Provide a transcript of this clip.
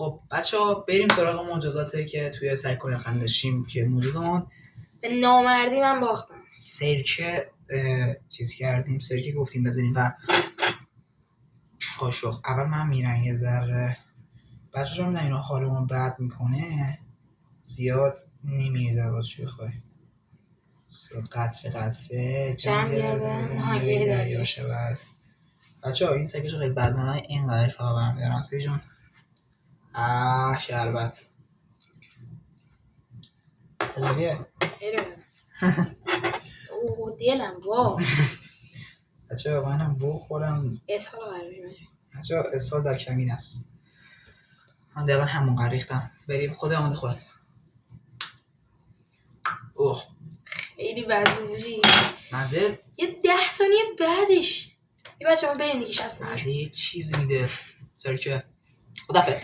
خب بچه‌ها بریم سراغ معجزاتی که توی سرکل یخن داشتیم که موجودمون به نامردی من باختم. سرکه چیز کردیم، سرکه گفتیم بزنیم و قاشق. اول من میرم یه ذره بچه‌ها هم اینا حالمون بد میکنه زیاد نمیریزه باز چی بخوای قطره جمع گردن نهانگیر دریا شود. بچه‌ها این سرکش خیلی بد من اینقدر فقط برمیدارم سرکی جان. شربت چطوریه؟ اوه دلم وا بچه‌ها منم بخورم اسهال قربی بچه‌ها اسهال در کمین است. من دقیقا همون ریختم. بریم خود آمده خورد. اوه خیلی بد میشی مزه یه 10 ثانیه بعدش یه بچه ما بریم دیگه 60 مزه یه چیز میده سرکه. خدافظ.